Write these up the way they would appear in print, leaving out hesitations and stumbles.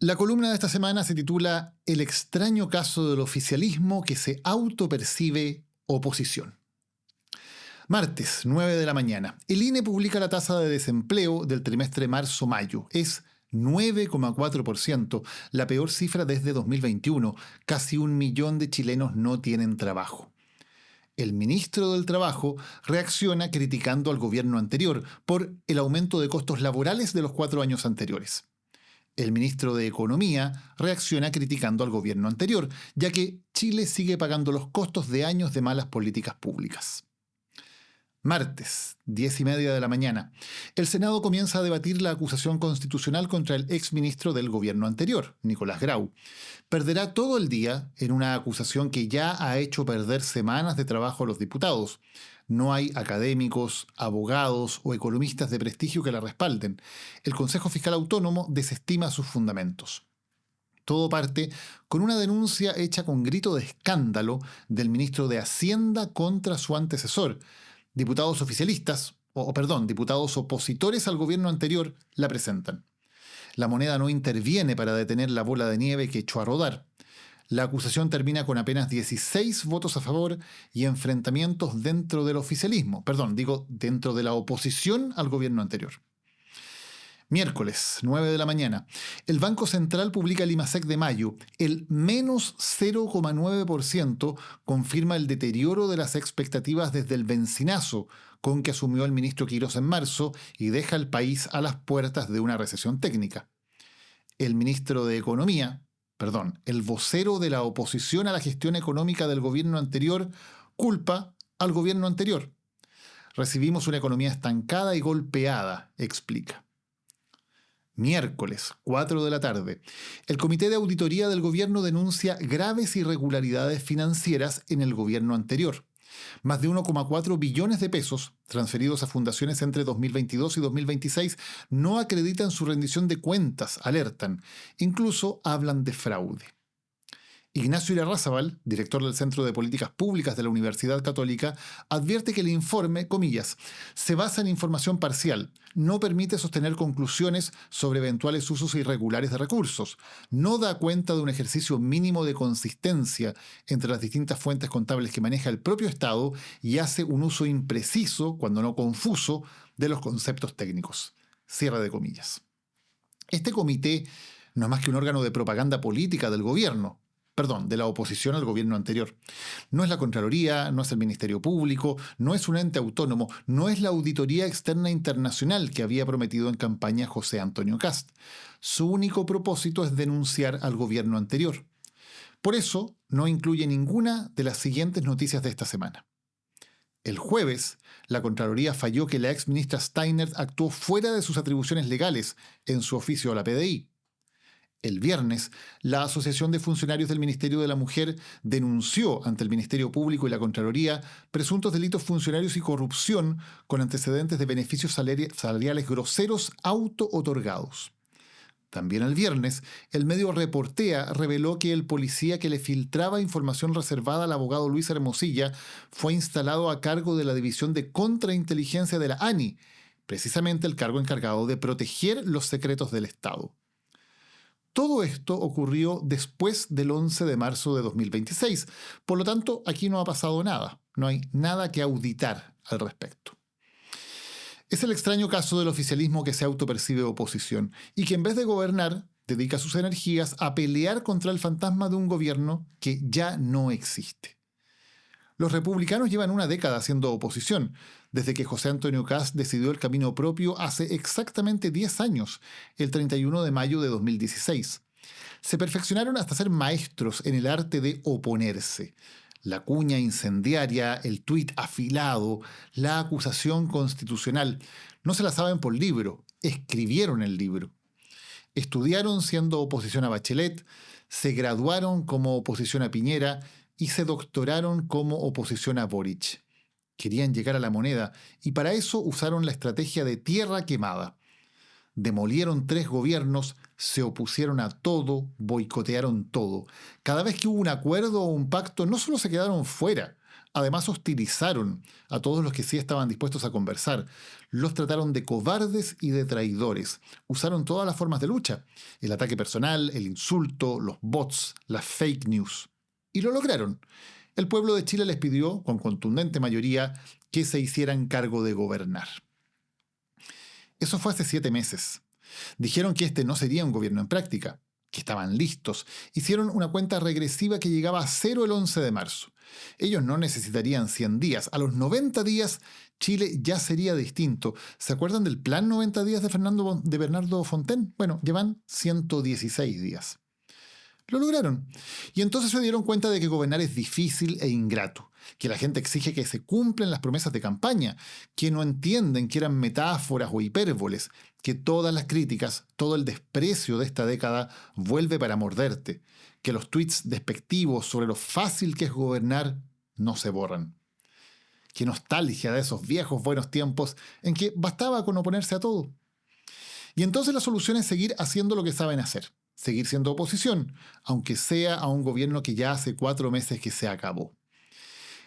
La columna de esta semana se titula El extraño caso del oficialismo que se autopercibe oposición. Martes, 9 de la mañana. El INE publica la tasa de desempleo del trimestre marzo-mayo. Es 9,4%, la peor cifra desde 2021. Casi 1 millón de chilenos no tienen trabajo. El ministro del Trabajo reacciona criticando al gobierno anterior por el aumento de costos laborales de los 4 años anteriores. El ministro de Economía reacciona criticando al gobierno anterior, ya que Chile sigue pagando los costos de años de malas políticas públicas. Martes, 10:30 de la mañana. El Senado comienza a debatir la acusación constitucional contra el exministro del gobierno anterior, Nicolás Grau. Perderá todo el día en una acusación que ya ha hecho perder semanas de trabajo a los diputados. No hay académicos, abogados o economistas de prestigio que la respalden. El Consejo Fiscal Autónomo desestima sus fundamentos. Todo parte con una denuncia hecha con grito de escándalo del ministro de Hacienda contra su antecesor. Diputados oficialistas, diputados opositores al gobierno anterior la presentan. La moneda no interviene para detener la bola de nieve que echó a rodar. La acusación termina con apenas 16 votos a favor y enfrentamientos dentro del oficialismo, dentro de la oposición al gobierno anterior. Miércoles, 9 de la mañana. El Banco Central publica el IMASEC de mayo. El menos 0,9% confirma el deterioro de las expectativas desde el bencinazo con que asumió el ministro Quirós en marzo y deja al país a las puertas de una recesión técnica. El ministro de Economía, el vocero de la oposición a la gestión económica del gobierno anterior, culpa al gobierno anterior. Recibimos una economía estancada y golpeada, explica. Miércoles, 4 de la tarde. El Comité de Auditoría del Gobierno denuncia graves irregularidades financieras en el gobierno anterior. Más de 1,4 billones de pesos transferidos a fundaciones entre 2022 y 2026 no acreditan su rendición de cuentas, alertan. Incluso hablan de fraude. Ignacio Irarrázaval, director del Centro de Políticas Públicas de la Universidad Católica, advierte que el informe, comillas, se basa en información parcial, no permite sostener conclusiones sobre eventuales usos irregulares de recursos, no da cuenta de un ejercicio mínimo de consistencia entre las distintas fuentes contables que maneja el propio Estado y hace un uso impreciso, cuando no confuso, de los conceptos técnicos. Cierre de comillas. Este comité no es más que un órgano de propaganda política del gobierno, de la oposición al gobierno anterior. No es la Contraloría, no es el Ministerio Público, no es un ente autónomo, no es la Auditoría Externa Internacional que había prometido en campaña José Antonio Kast. Su único propósito es denunciar al gobierno anterior. Por eso, no incluye ninguna de las siguientes noticias de esta semana. El jueves, la Contraloría falló que la exministra Steiner actuó fuera de sus atribuciones legales en su oficio a la PDI. El viernes, la Asociación de Funcionarios del Ministerio de la Mujer denunció ante el Ministerio Público y la Contraloría presuntos delitos funcionarios y corrupción con antecedentes de beneficios salariales groseros auto-otorgados. También el viernes, el medio Reportea reveló que el policía que le filtraba información reservada al abogado Luis Hermosilla fue instalado a cargo de la División de Contrainteligencia de la ANI, precisamente el cargo encargado de proteger los secretos del Estado. Todo esto ocurrió después del 11 de marzo de 2026. Por lo tanto, aquí no ha pasado nada. No hay nada que auditar al respecto. Es el extraño caso del oficialismo que se autopercibe oposición y que en vez de gobernar, dedica sus energías a pelear contra el fantasma de un gobierno que ya no existe. Los republicanos llevan una década haciendo oposición, desde que José Antonio Kast decidió el camino propio hace exactamente 10 años, el 31 de mayo de 2016. Se perfeccionaron hasta ser maestros en el arte de oponerse. La cuña incendiaria, el tuit afilado, la acusación constitucional. No se la saben por libro, escribieron el libro. Estudiaron siendo oposición a Bachelet, se graduaron como oposición a Piñera y se doctoraron como oposición a Boric. Querían llegar a la moneda y para eso usaron la estrategia de tierra quemada. Demolieron 3 gobiernos, se opusieron a todo, boicotearon todo. Cada vez que hubo un acuerdo o un pacto, no solo se quedaron fuera, Además, hostilizaron a todos los que sí estaban dispuestos a conversar. Los trataron de cobardes y de traidores. Usaron todas las formas de lucha: el ataque personal, el insulto, los bots, las fake news. Y lo lograron. El pueblo de Chile les pidió, con contundente mayoría, que se hicieran cargo de gobernar. Eso fue hace 7 meses. Dijeron que este no sería un gobierno en práctica, que estaban listos. Hicieron una cuenta regresiva que llegaba a 0 el 11 de marzo. Ellos no necesitarían 100 días. A los 90 días, Chile ya sería distinto. ¿Se acuerdan del plan 90 días de Bernardo Fontaine? Bueno, llevan 116 días. Lo lograron. Y entonces se dieron cuenta de que gobernar es difícil e ingrato, que la gente exige que se cumplan las promesas de campaña, que no entienden que eran metáforas o hipérboles, que todas las críticas, todo el desprecio de esta década vuelve para morderte, que los tweets despectivos sobre lo fácil que es gobernar no se borran. Qué nostalgia de esos viejos buenos tiempos en que bastaba con oponerse a todo. Y entonces la solución es seguir haciendo lo que saben hacer. Seguir siendo oposición, aunque sea a un gobierno que ya hace 4 meses que se acabó.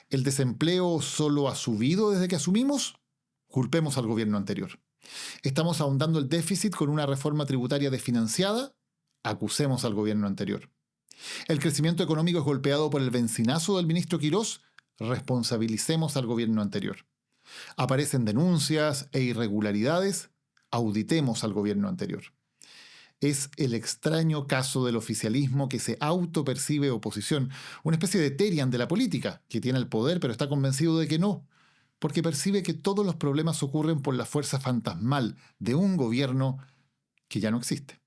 ¿El desempleo solo ha subido desde que asumimos? Culpemos al gobierno anterior. ¿Estamos ahondando el déficit con una reforma tributaria desfinanciada? Acusemos al gobierno anterior. ¿El crecimiento económico es golpeado por el bencinazo del ministro Quirós? Responsabilicemos al gobierno anterior. ¿Aparecen denuncias e irregularidades? Auditemos al gobierno anterior. Es el extraño caso del oficialismo que se autopercibe oposición, una especie de Terian de la política, que tiene el poder pero está convencido de que no, porque percibe que todos los problemas ocurren por la fuerza fantasmal de un gobierno que ya no existe.